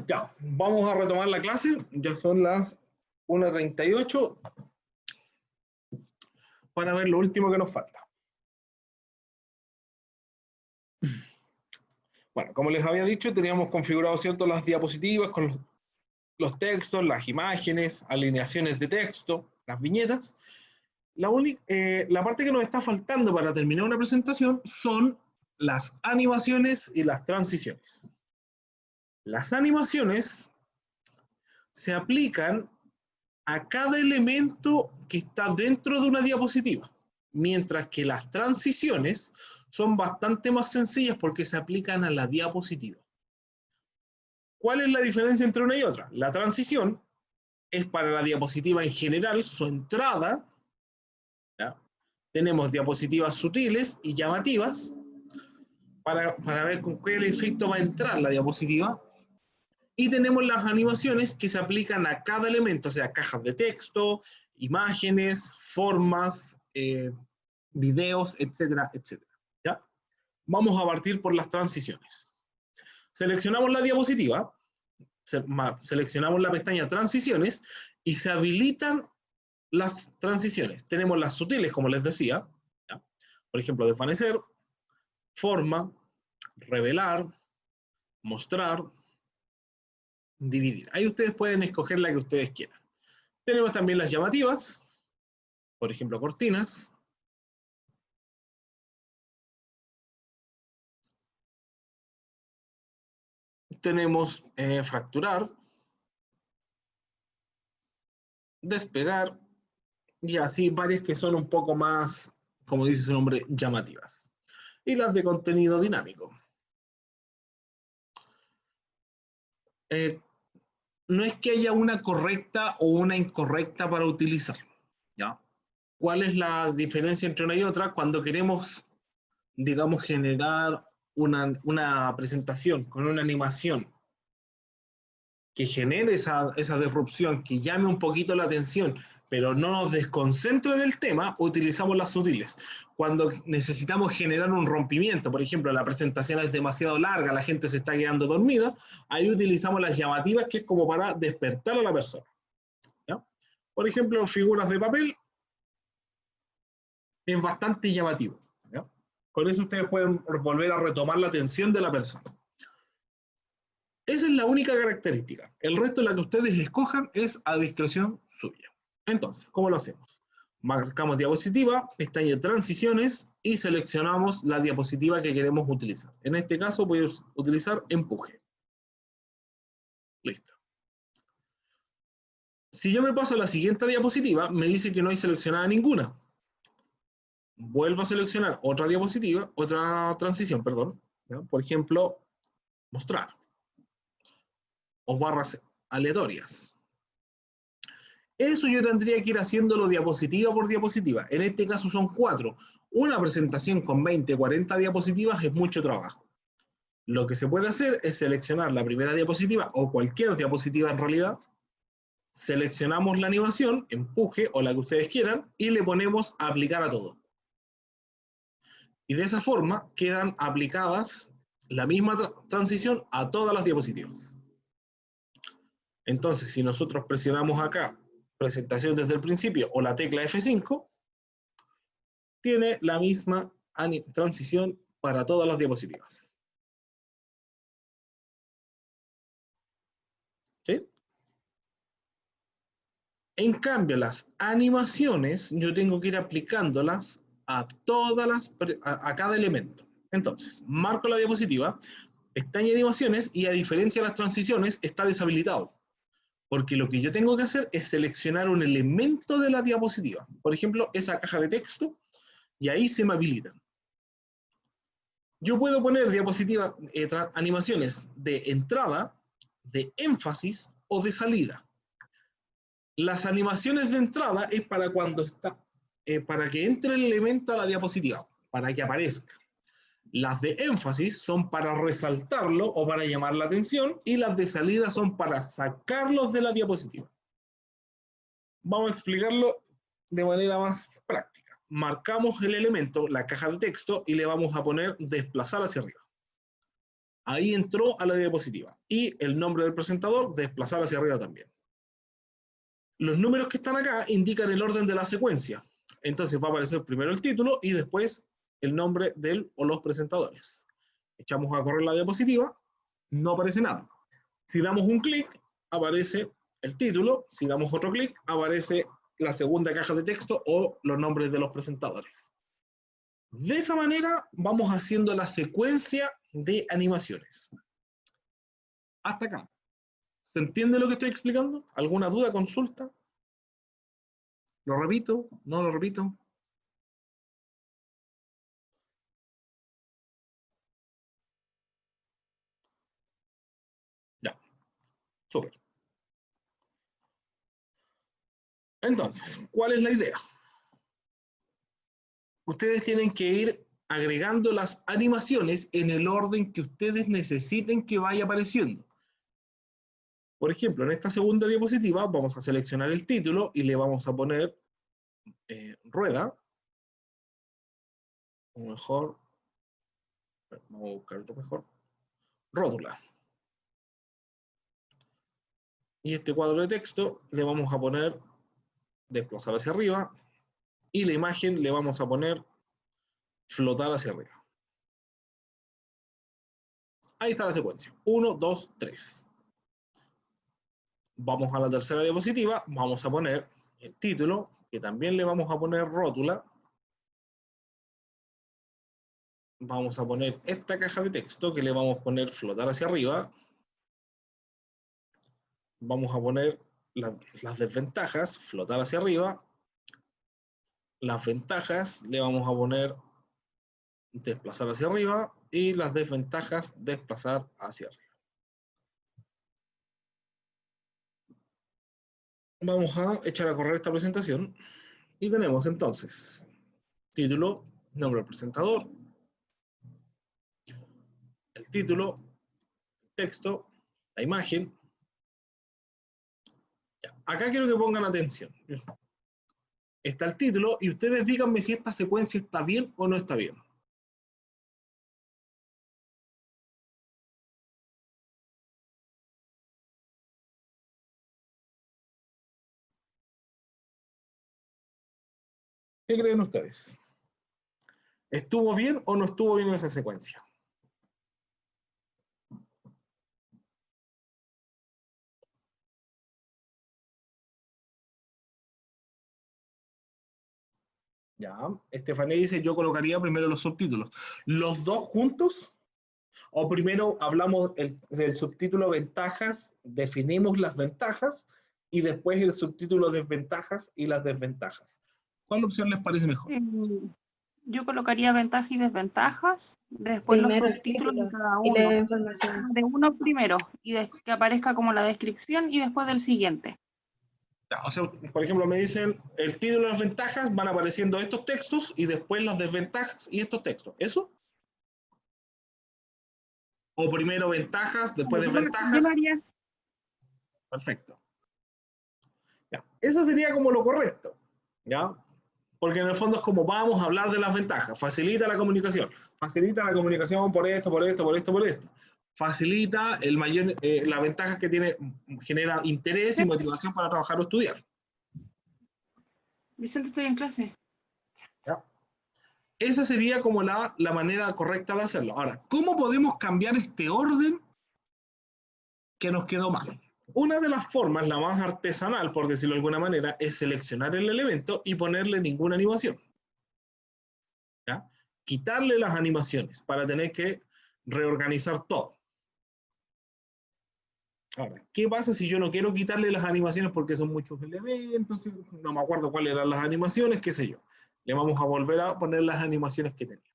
Ya, vamos a retomar la clase. Ya son las 1:38 para ver lo último que nos falta. Bueno, como les había dicho, teníamos configurado, ¿cierto?, las diapositivas con los textos, las imágenes, alineaciones de texto, las viñetas. La parte que nos está faltando para terminar una presentación son las animaciones y las transiciones. Las animaciones se aplican a cada elemento que está dentro de una diapositiva, mientras que las transiciones son bastante más sencillas porque se aplican a la diapositiva. ¿Cuál es la diferencia entre una y otra? La transición es para la diapositiva en general, su entrada. ¿Ya? Tenemos diapositivas sutiles y llamativas para ver con qué efecto va a entrar la diapositiva. Y tenemos las animaciones que se aplican a cada elemento, o sea, cajas de texto, imágenes, formas, videos, etcétera, etcétera. ¿Ya? Vamos a partir por las transiciones. Seleccionamos la diapositiva, seleccionamos la pestaña Transiciones y se habilitan las transiciones. Tenemos las sutiles, como les decía, ¿ya? Por ejemplo, desvanecer, forma, revelar, mostrar, dividir. Ahí ustedes pueden escoger la que ustedes quieran. Tenemos también las llamativas, por ejemplo, cortinas. Tenemos fracturar, despegar, y así varias que son un poco más, como dice su nombre, llamativas. Y las de contenido dinámico. No es que haya una correcta o una incorrecta para utilizar, ¿ya? ¿Cuál es la diferencia entre una y otra? Cuando queremos, digamos, generar una presentación con una animación que genere esa disrupción, que llame un poquito la atención, pero no nos desconcentre del tema, utilizamos las sutiles. Cuando necesitamos generar un rompimiento, por ejemplo, la presentación es demasiado larga, la gente se está quedando dormida, ahí utilizamos las llamativas, que es como para despertar a la persona, ¿ya? Por ejemplo, figuras de papel es bastante llamativo, ¿ya? Con eso ustedes pueden volver a retomar la atención de la persona. Esa es la única característica. El resto de la que ustedes escojan es a discreción suya. Entonces, ¿cómo lo hacemos? Marcamos diapositiva, pestaña transiciones y seleccionamos la diapositiva que queremos utilizar. En este caso voy a utilizar empuje. Listo. Si yo me paso a la siguiente diapositiva, me dice que no hay seleccionada ninguna. Vuelvo a seleccionar otra diapositiva, otra transición, perdón. ¿Ya? Por ejemplo, mostrar. O barras aleatorias. Eso yo tendría que ir haciéndolo diapositiva por diapositiva. En este caso son 4. Una presentación con 20, 40 diapositivas es mucho trabajo. Lo que se puede hacer es seleccionar la primera diapositiva o cualquier diapositiva en realidad. Seleccionamos la animación, empuje o la que ustedes quieran y le ponemos a aplicar a todo. Y de esa forma quedan aplicadas la misma transición a todas las diapositivas. Entonces, si nosotros presionamos acá presentación desde el principio o la tecla F5, tiene la misma transición para todas las diapositivas. ¿Sí? En cambio, las animaciones yo tengo que ir aplicándolas a cada elemento. Entonces, marco la diapositiva, pestaña animaciones y a diferencia de las transiciones está deshabilitado. Porque lo que yo tengo que hacer es seleccionar un elemento de la diapositiva. Por ejemplo, esa caja de texto, y ahí se me habilitan. Yo puedo poner diapositivas, animaciones de entrada, de énfasis o de salida. Las animaciones de entrada es para cuando está, para que entre el elemento a la diapositiva, para que aparezca. Las de énfasis son para resaltarlo o para llamar la atención y las de salida son para sacarlos de la diapositiva. Vamos a explicarlo de manera más práctica. Marcamos el elemento, la caja de texto, y le vamos a poner desplazar hacia arriba. Ahí entró a la diapositiva. Y el nombre del presentador, desplazar hacia arriba también. Los números que están acá indican el orden de la secuencia. Entonces va a aparecer primero el título y después el nombre del o los presentadores. Echamos a correr la diapositiva, no aparece nada. Si damos un clic, aparece el título. Si damos otro clic, aparece la segunda caja de texto o los nombres de los presentadores. De esa manera vamos haciendo la secuencia de animaciones. Hasta acá. ¿Se entiende lo que estoy explicando? ¿Alguna duda, consulta? ¿Lo repito? ¿No lo repito? Ya, súper. Entonces, ¿cuál es la idea? Ustedes tienen que ir agregando las animaciones en el orden que ustedes necesiten que vaya apareciendo. Por ejemplo, en esta segunda diapositiva vamos a seleccionar el título y le vamos a poner rueda. O mejor, vamos a buscar otro mejor, rótula. Y este cuadro de texto le vamos a poner desplazar hacia arriba y la imagen le vamos a poner flotar hacia arriba. Ahí está la secuencia. 1, 2, 3. Vamos a la tercera diapositiva, vamos a poner el título, que también le vamos a poner rótula. Vamos a poner esta caja de texto que le vamos a poner flotar hacia arriba. Vamos a poner las desventajas, flotar hacia arriba. Las ventajas le vamos a poner desplazar hacia arriba y las desventajas desplazar hacia arriba. Vamos a echar a correr esta presentación y tenemos entonces título, nombre del presentador, el título, el texto, la imagen. Ya. Acá quiero que pongan atención. Está el título y ustedes díganme si esta secuencia está bien o no está bien. ¿Qué creen ustedes? ¿Estuvo bien o no estuvo bien esa secuencia? Ya, Estefanía dice, yo colocaría primero los subtítulos. ¿Los dos juntos? ¿O primero hablamos del subtítulo ventajas, definimos las ventajas, y después el subtítulo desventajas y las desventajas? ¿Cuál opción les parece mejor? Yo colocaría ventajas y desventajas, después Primero los subtítulos de cada y uno. la información. De uno primero, y que aparezca como la descripción, y después del siguiente. O sea, por ejemplo, me dicen el título y las ventajas, van apareciendo estos textos y después las desventajas y estos textos. ¿Eso? ¿O primero ventajas, después desventajas? Yo lo haría así. Perfecto. Ya. Eso sería como lo correcto. ¿Ya? Porque en el fondo es como vamos a hablar de las ventajas. Facilita la comunicación. Facilita la comunicación por esto, por esto, por esto, por esto. Facilita el mayor, la ventaja que tiene, genera interés y motivación para trabajar o estudiar. Vicente, estoy en clase. ¿Ya? Esa sería como la manera correcta de hacerlo. Ahora, ¿cómo podemos cambiar este orden que nos quedó mal? Una de las formas, la más artesanal, por decirlo de alguna manera, es seleccionar el elemento y ponerle ninguna animación. ¿Ya? Quitarle las animaciones para tener que reorganizar todo. Ahora, ¿qué pasa si yo no quiero quitarle las animaciones porque son muchos elementos? No me acuerdo cuáles eran las animaciones, qué sé yo. Le vamos a volver a poner las animaciones que tenía.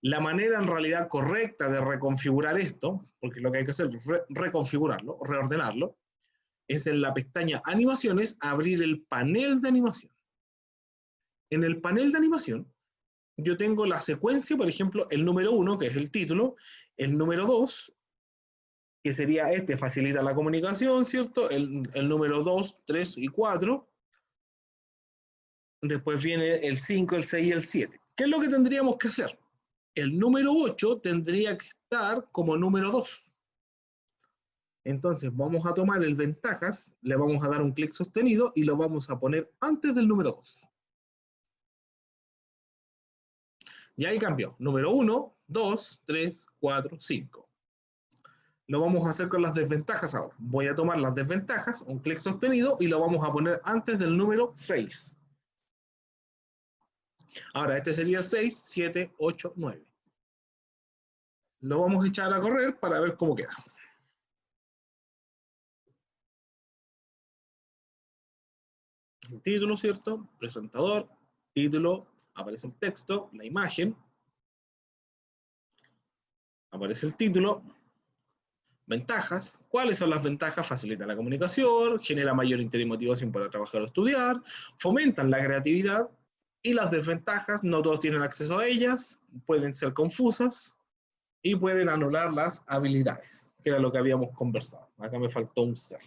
La manera en realidad correcta de reconfigurar esto, porque lo que hay que hacer es reconfigurarlo, reordenarlo, es en la pestaña Animaciones, abrir el panel de animación. En el panel de animación, yo tengo la secuencia, por ejemplo, el número 1, que es el título, el número 2, que sería este, facilita la comunicación, ¿cierto? El número 2, 3 y 4. Después viene el 5, el 6 y el 7. ¿Qué es lo que tendríamos que hacer? el número 8 tendría que estar como número 2. Entonces vamos a tomar el ventajas, le vamos a dar un clic sostenido y lo vamos a poner antes del número 2. Y ahí cambió. Número 1, 2, 3, 4, 5. Lo vamos a hacer con las desventajas ahora. Voy a tomar las desventajas, un clic sostenido, y lo vamos a poner antes del número 6. Ahora, este sería 6, 7, 8, 9. Lo vamos a echar a correr para ver cómo queda. El título, ¿cierto? Presentador, título, aparece el texto, la imagen, aparece el título, ventajas. ¿Cuáles son las ventajas? Facilita la comunicación, genera mayor interés y motivación para trabajar o estudiar, fomentan la creatividad, y las desventajas, no todos tienen acceso a ellas, pueden ser confusas y pueden anular las habilidades, que era lo que habíamos conversado. Acá me faltó un ser.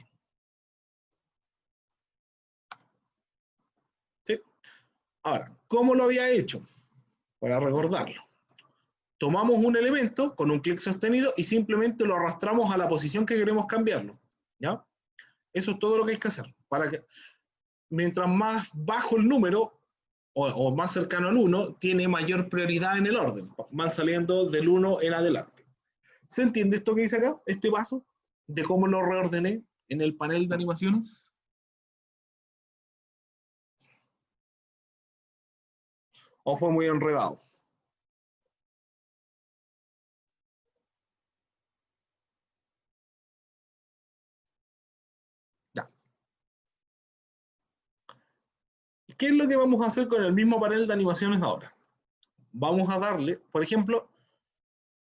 ¿Sí? Ahora, ¿cómo lo había hecho? Para recordarlo. Tomamos un elemento con un clic sostenido y simplemente lo arrastramos a la posición que queremos cambiarlo. ¿Ya? Eso es todo lo que hay que hacer. Para que, mientras más bajo el número o más cercano al 1, tiene mayor prioridad en el orden. Van saliendo del 1 en adelante. ¿Se entiende esto que dice acá? Este paso de cómo lo reordené en el panel de animaciones. ¿O fue muy enredado? Ya. ¿Qué es lo que vamos a hacer con el mismo panel de animaciones ahora? Vamos a darle, por ejemplo,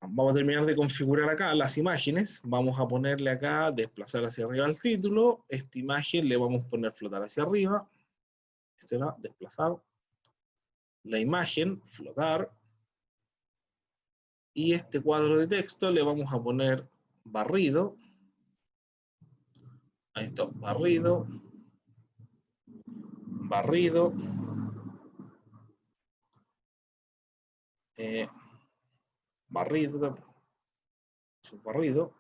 vamos a terminar de configurar acá las imágenes. Vamos a ponerle acá, desplazar hacia arriba el título. Esta imagen le vamos a poner flotar hacia arriba. Esto era desplazar. La imagen, flotar. Y este cuadro de texto le vamos a poner barrido. Ahí está, barrido. Barrido. Barrido. Barrido.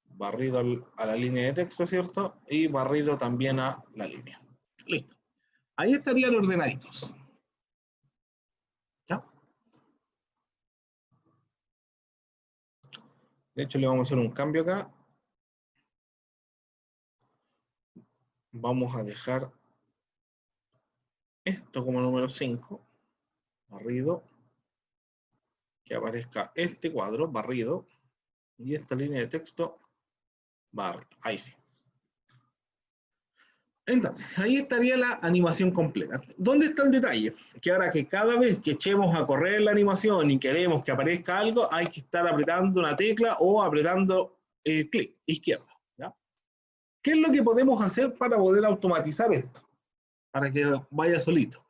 Barrido a la línea de texto, ¿cierto? Y barrido también a la línea. Listo. Ahí estarían ordenaditos. ¿Ya? De hecho, le vamos a hacer un cambio acá. Vamos a dejar esto como número 5. Barrido. Que aparezca este cuadro, barrido. Y esta línea de texto, barrido. Ahí sí. Entonces, ahí estaría la animación completa. ¿Dónde está el detalle? Que ahora que cada vez que echemos a correr la animación y queremos que aparezca algo, hay que estar apretando una tecla o apretando el clic izquierdo. ¿Ya? ¿Qué es lo que podemos hacer para poder automatizar esto? Para que vaya solito.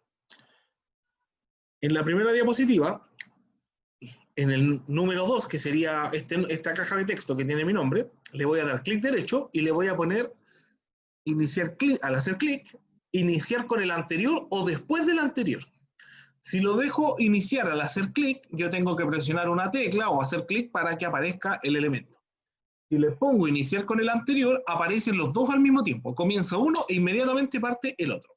En la primera diapositiva, en el número 2, que sería esta caja de texto que tiene mi nombre, le voy a dar clic derecho y le voy a poner iniciar clic, al hacer clic, iniciar con el anterior o después del anterior. Si lo dejo iniciar al hacer clic, yo tengo que presionar una tecla o hacer clic para que aparezca el elemento. Si le pongo iniciar con el anterior, aparecen los dos al mismo tiempo. Comienza uno e inmediatamente parte el otro.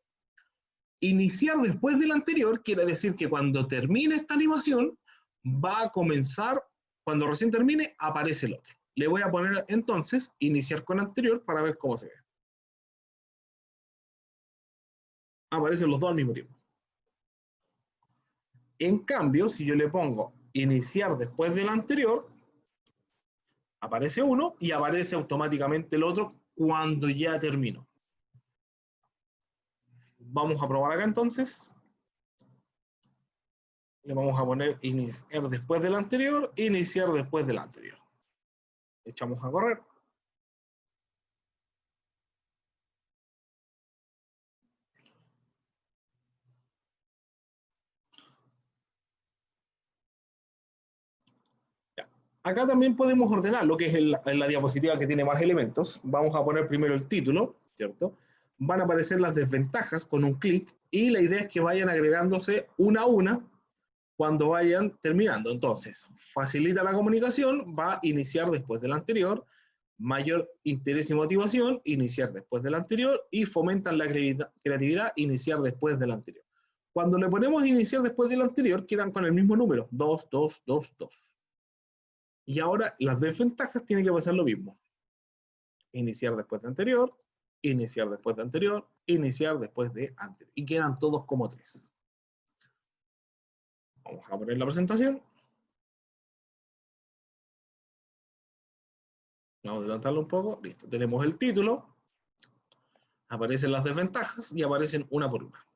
Iniciar después del anterior quiere decir que cuando termine esta animación, va a comenzar, cuando recién termine, aparece el otro. Le voy a poner entonces iniciar con anterior para ver cómo se ve. Aparecen los dos al mismo tiempo. En cambio, si yo le pongo iniciar después del anterior, aparece uno y aparece automáticamente el otro cuando ya terminó. Vamos a probar acá entonces. Le vamos a poner iniciar después del anterior, iniciar después del anterior. Echamos a correr. Acá también podemos ordenar lo que es la diapositiva que tiene más elementos. Vamos a poner primero el título, ¿cierto? Van a aparecer las desventajas con un clic y la idea es que vayan agregándose una a una cuando vayan terminando. Entonces, facilita la comunicación, va a iniciar después del anterior, mayor interés y motivación, iniciar después del anterior, y fomentan la creatividad, iniciar después del anterior. Cuando le ponemos iniciar después del anterior, quedan con el mismo número, 2, 2, 2, 2. Y ahora las desventajas tienen que pasar lo mismo. Iniciar después de anterior, iniciar después de anterior, iniciar después de anterior. Y quedan todos como 3. Vamos a poner la presentación. Vamos a adelantarlo un poco. Listo. Tenemos el título. Aparecen las desventajas y aparecen una por una.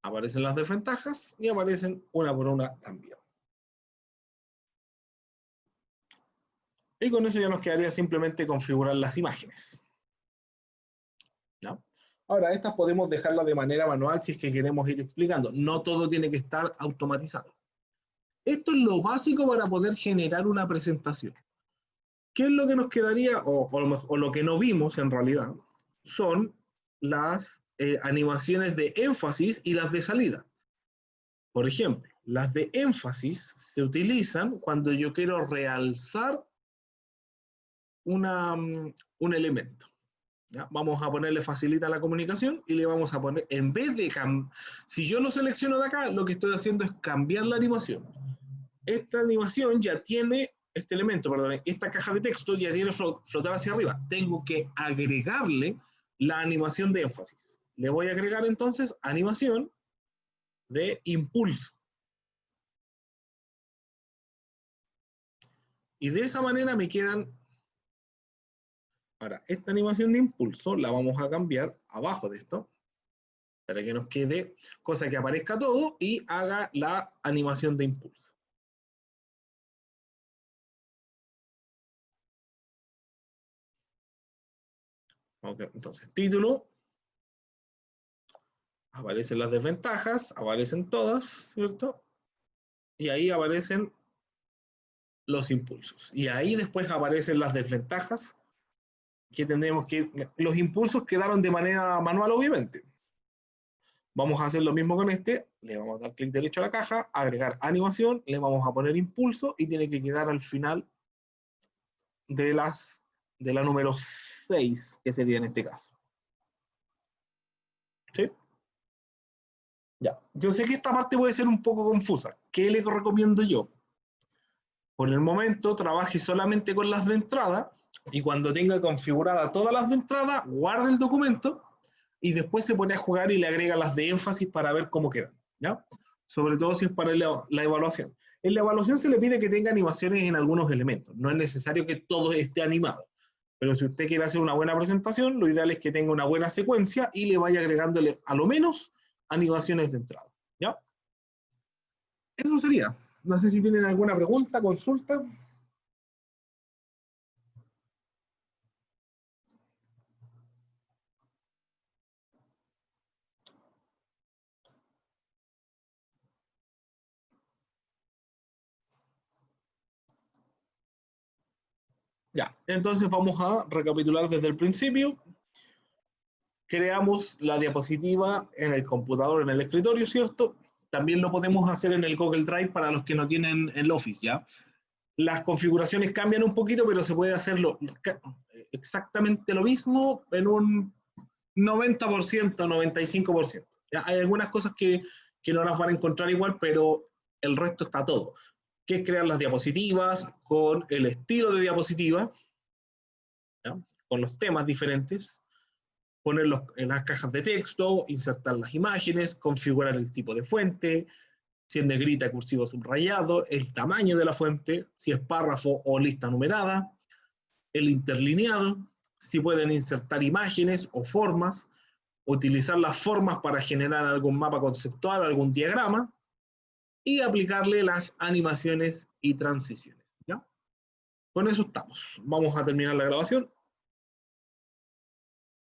Aparecen las desventajas y aparecen una por una también. Y con eso ya nos quedaría simplemente configurar las imágenes. ¿No? Ahora, estas podemos dejarlas de manera manual si es que queremos ir explicando. No todo tiene que estar automatizado. Esto es lo básico para poder generar una presentación. ¿Qué es lo que nos quedaría, o lo que no vimos en realidad? Son las animaciones de énfasis y las de salida. Por ejemplo, las de énfasis se utilizan cuando yo quiero realzar un elemento. ¿Ya? Vamos a ponerle facilita la comunicación y le vamos a poner, en vez de, si yo lo selecciono de acá, lo que estoy haciendo es cambiar la animación. Esta animación ya tiene, este elemento, perdón, esta caja de texto ya tiene flotar hacia arriba. Tengo que agregarle la animación de énfasis. Le voy a agregar entonces animación de impulso. Y de esa manera me quedan. Ahora, esta animación de impulso la vamos a cambiar abajo de esto, para que nos quede, cosa que aparezca todo y haga la animación de impulso. Okay, entonces, título, aparecen las desventajas, aparecen todas, ¿cierto? Y ahí aparecen los impulsos. Y ahí después aparecen las desventajas, que tendremos que, los impulsos quedaron de manera manual, obviamente. Vamos a hacer lo mismo con este, le vamos a dar clic derecho a la caja, agregar animación, le vamos a poner impulso y tiene que quedar al final de la número 6, que sería en este caso. ¿Sí? Ya. Yo sé que esta parte puede ser un poco confusa. ¿Qué le recomiendo yo? Por el momento, trabaje solamente con las de entrada y cuando tenga configurada todas las de entrada, guarde el documento y después se pone a jugar y le agrega las de énfasis para ver cómo quedan. ¿Ya? Sobre todo si es para la evaluación. En la evaluación se le pide que tenga animaciones en algunos elementos. No es necesario que todo esté animado. Pero si usted quiere hacer una buena presentación, lo ideal es que tenga una buena secuencia y le vaya agregándole a lo menos animaciones de entrada. ¿Ya? Eso sería. No sé si tienen alguna pregunta, consulta. Ya, entonces vamos a recapitular desde el principio. Creamos la diapositiva en el computador, en el escritorio, ¿cierto? También lo podemos hacer en el Google Drive para los que no tienen el Office, ¿ya? Las configuraciones cambian un poquito, pero se puede hacerlo exactamente lo mismo en un 90%, 95%. ¿Ya? Hay algunas cosas que no las van a encontrar igual, pero el resto está todo. Que es crear las diapositivas con el estilo de diapositiva, ¿ya? Con los temas diferentes, ponerlos en las cajas de texto, insertar las imágenes, configurar el tipo de fuente, si es negrita, cursivo, subrayado, el tamaño de la fuente, si es párrafo o lista numerada, el interlineado, si pueden insertar imágenes o formas, utilizar las formas para generar algún mapa conceptual, algún diagrama, y aplicarle las animaciones y transiciones. ¿Ya? Con eso estamos. Vamos a terminar la grabación.